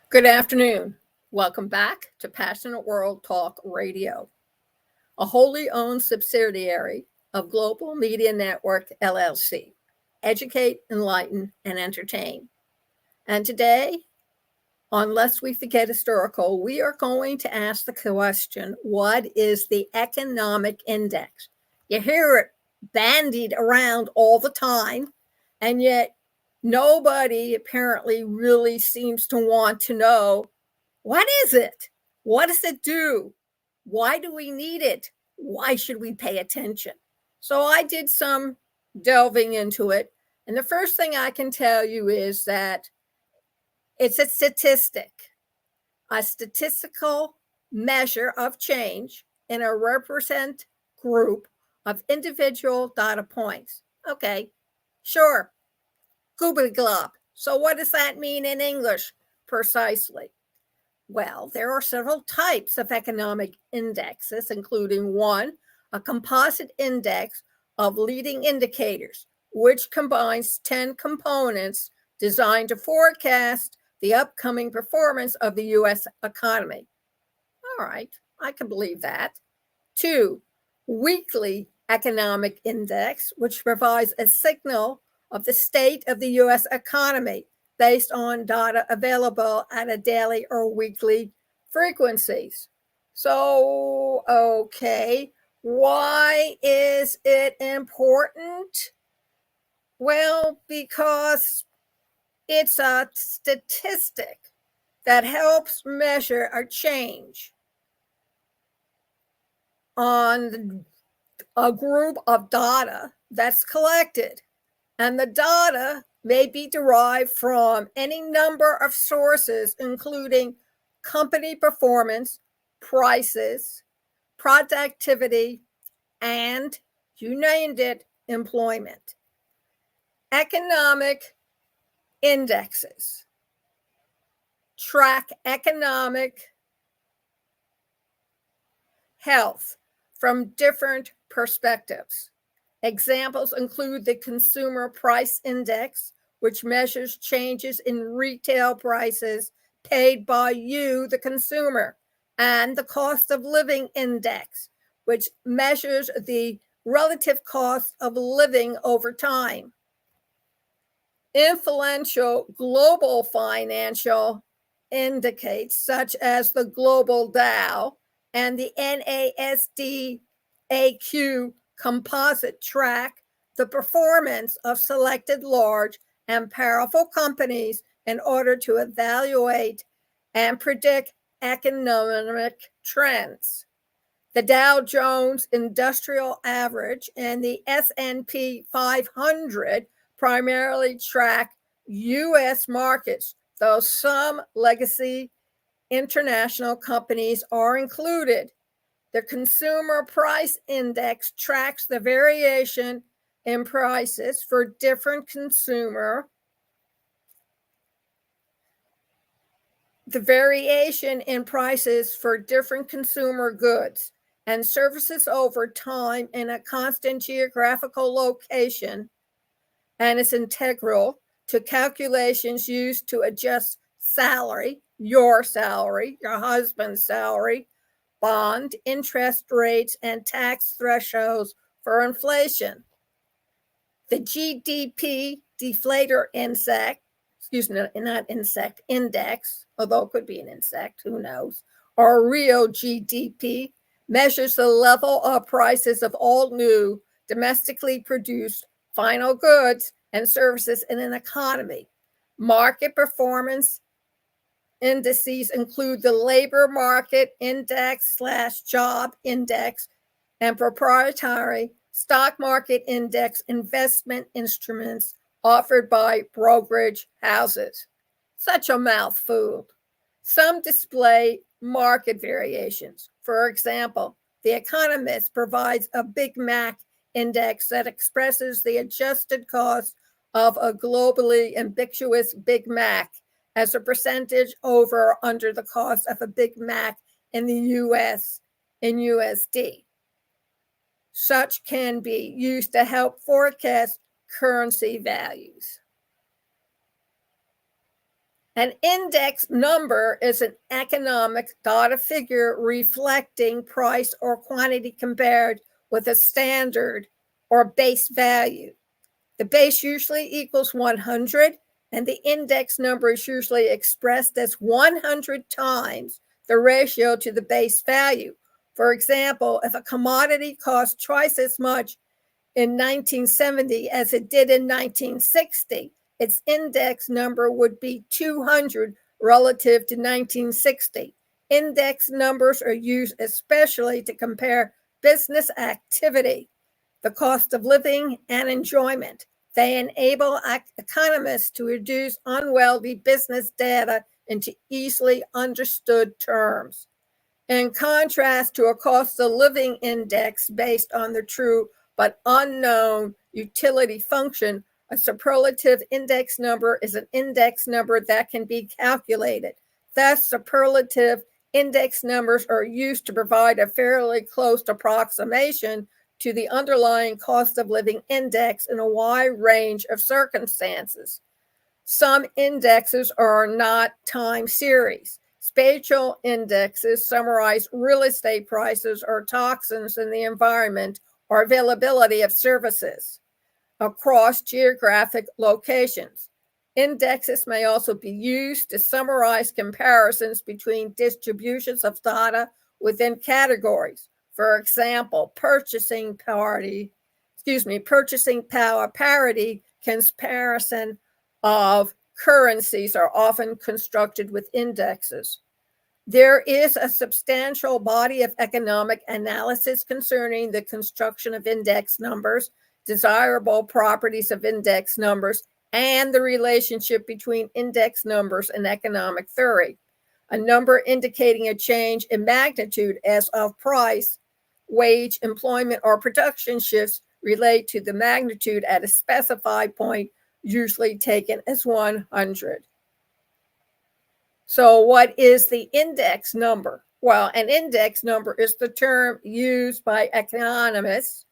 Good afternoon. Welcome back to Passionate World Talk Radio, a wholly owned subsidiary of Global Media Network LLC. Educate, enlighten, and entertain. And today, on Lest We Forget Historical, we are going to ask the question, what is the economic index? You hear it bandied around all the time, and yet nobody apparently really seems to want to know, what is it? What does it do? Why do we need it? Why should we pay attention? So I did some delving into it. And the first thing I can tell you is that it's a statistical measure of change in a represent group of individual data points. Okay, sure, goobly glob. So what does that mean in English precisely? Well, there are several types of economic indexes, including one, a composite index of leading indicators, which combines 10 components designed to forecast the upcoming performance of the U.S. economy. All right, I can believe that. Two, weekly economic index, which provides a signal of the state of the U.S. economy based on data available at a daily or weekly frequencies. So, okay, why is it important? Well, because it's a statistic that helps measure a change on a group of data that's collected. And the data may be derived from any number of sources, including company performance, prices, productivity, and, you named it, employment. Economic indexes track economic health from different perspectives. Examples include the Consumer Price Index, which measures changes in retail prices paid by you, the consumer, and the Cost of Living Index, which measures the relative cost of living over time. Influential global financial indicators, such as the Global Dow and the NASDAQ composite, track the performance of selected large and powerful companies in order to evaluate and predict economic trends. The Dow Jones Industrial Average and the S&P 500 primarily track U.S. markets, though some legacy international companies are included. The Consumer Price Index tracks the variation in prices for different consumer goods and services over time in a constant geographical location, and is integral to calculations used to adjust salary, your husband's salary, bond interest rates, and tax thresholds for inflation. The GDP deflator index, although it could be an insect, who knows, or real GDP, measures the level of prices of all new domestically produced final goods and services in an economy. Market performance indices include the labor market index/job index and proprietary stock market index investment instruments offered by brokerage houses. Such a mouthful. Some display market variations. For example, The Economist provides a Big Mac index that expresses the adjusted cost of a globally ambiguous Big Mac as a percentage over or under the cost of a Big Mac in the US in USD. Such can be used to help forecast currency values. An index number is an economic data figure reflecting price or quantity compared with a standard or base value. The base usually equals 100, and the index number is usually expressed as 100 times the ratio to the base value. For example, if a commodity costs twice as much in 1970 as it did in 1960, its index number would be 200 relative to 1960. Index numbers are used especially to compare business activity, the cost of living, and enjoyment. They enable economists to reduce unwieldy business data into easily understood terms. In contrast to a cost of living index based on the true but unknown utility function, a superlative index number is an index number that can be calculated. Thus, superlative index numbers are used to provide a fairly close approximation to the underlying cost of living index in a wide range of circumstances. Some indexes are not time series. Spatial indexes summarize real estate prices or toxins in the environment or availability of services across geographic locations. Indexes may also be used to summarize comparisons between distributions of data within categories. For example, purchasing power parity comparison of currencies are often constructed with indexes. There is a substantial body of economic analysis concerning the construction of index numbers, desirable properties of index numbers, and the relationship between index numbers and economic theory. A number indicating a change in magnitude as of price, wage, employment, or production shifts relate to the magnitude at a specified point, usually taken as 100. So what is the index number? Well, an index number is the term used by economists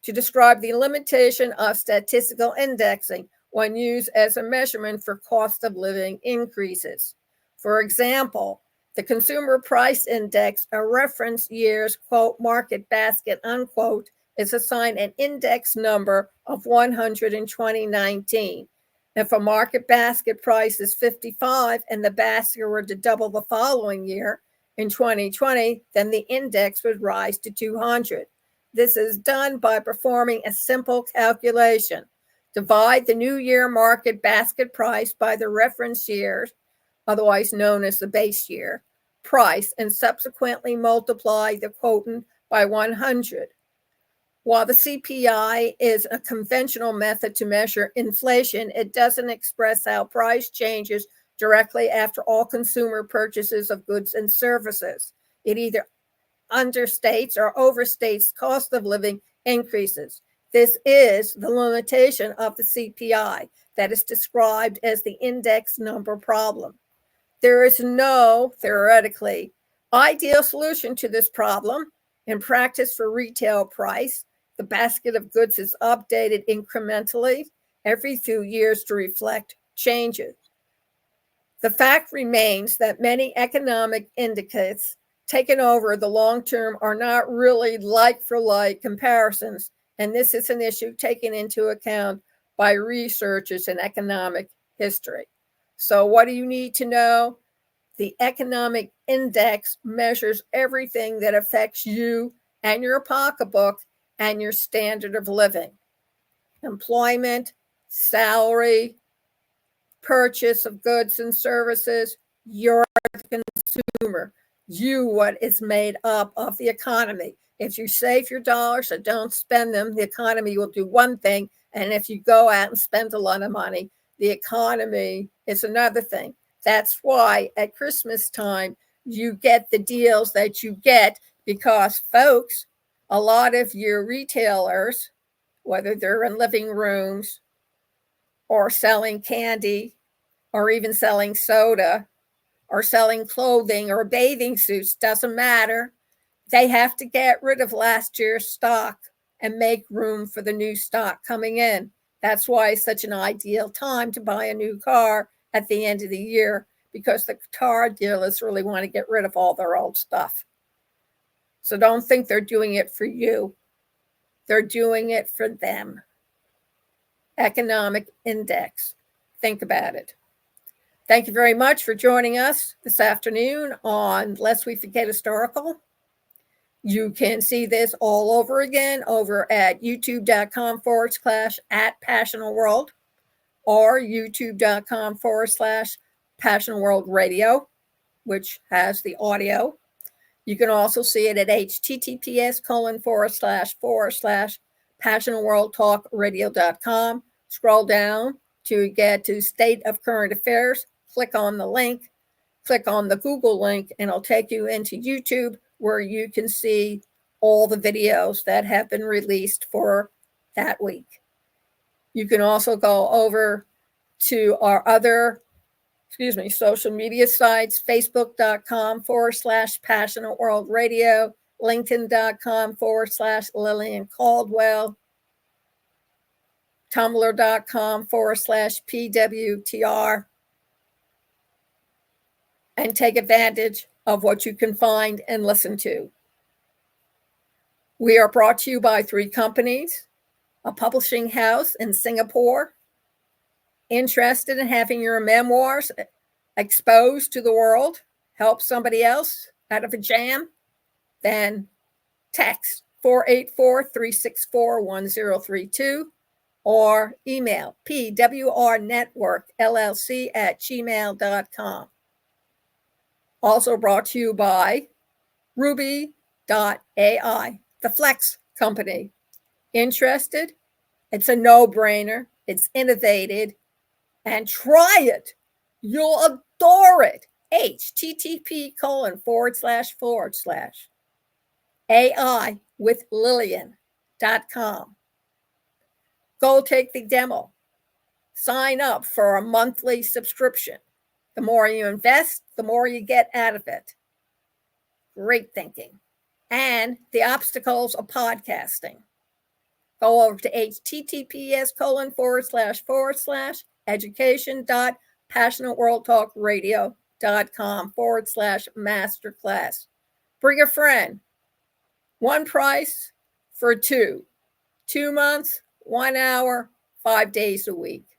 to describe the limitation of statistical indexing when used as a measurement for cost of living increases. For example, the Consumer Price Index, a reference year's, quote, market basket, unquote, is assigned an index number of 100 in 2019. If a market basket price is 55 and the basket were to double the following year in 2020, then the index would rise to 200. This is done by performing a simple calculation. Divide the new year market basket price by the reference year, otherwise known as the base year, price, and subsequently multiply the quotient by 100. While the CPI is a conventional method to measure inflation, it doesn't express how price changes directly after all consumer purchases of goods and services. It either understates or overstates cost of living increases. This is the limitation of the CPI that is described as the index number problem. There is no, theoretically, ideal solution to this problem. In practice, for retail price, the basket of goods is updated incrementally every few years to reflect changes. The fact remains that many economic indicators taken over the long term are not really like-for-like comparisons, and this is an issue taken into account by researchers in economic history. So what do you need to know? The economic index measures everything that affects you and your pocketbook and your standard of living. Employment, salary, purchase of goods and services, you're the consumer. You, what is made up of the economy. If you save your dollars and don't spend them, the economy will do one thing. And if you go out and spend a lot of money, the economy is another thing. That's why at Christmas time, you get the deals that you get because, folks, a lot of your retailers, whether they're in living rooms or selling candy or even selling soda or selling clothing or bathing suits, doesn't matter. They have to get rid of last year's stock and make room for the new stock coming in. That's why it's such an ideal time to buy a new car at the end of the year, because the guitar dealers really want to get rid of all their old stuff. So don't think they're doing it for you. They're doing it for them. Economic index. Think about it. Thank you very much for joining us this afternoon on Lest We Forget Historical. You can see this all over again over at youtube.com/@passionalworld or youtube.com/passionalworldradio, which has the audio. You can also see it at https://passionalworldtalkradio.com. Scroll down to get to State of Current Affairs. Click on the link, click on the Google link, and it'll take you into YouTube where you can see all the videos that have been released for that week. You can also go over to our other social media sites, facebook.com/passionateworldradio, linkedin.com/Lillian Cauldwell, tumblr.com/PWTR, and take advantage of what you can find and listen to. We are brought to you by 3 companies, a publishing house in Singapore. Interested in having your memoirs exposed to the world, help somebody else out of a jam? Then text 484-364-1032 or email pwrnetworkllc@gmail.com. Also brought to you by Ruby.ai, the Flex company. Interested? It's a no-brainer. It's innovative. And try it. You'll adore it. http://AIwithlillian.com. Go take the demo. Sign up for a monthly subscription. The more you invest, the more you get out of it. Great thinking. And the obstacles of podcasting. Go over to https://education.passionateworldtalkradio.com/masterclass. Bring a friend. One price for 2. 2 months, 1 hour, 5 days a week.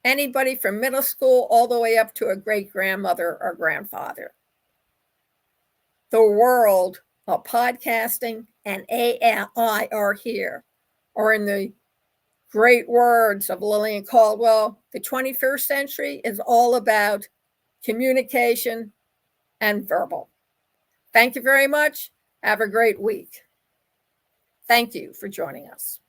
Anybody from middle school all the way up to a great-grandmother or grandfather. The world of podcasting and AI are here. Or in the great words of Lillian Cauldwell, the 21st century is all about communication and verbal. Thank you very much. Have a great week. Thank you for joining us.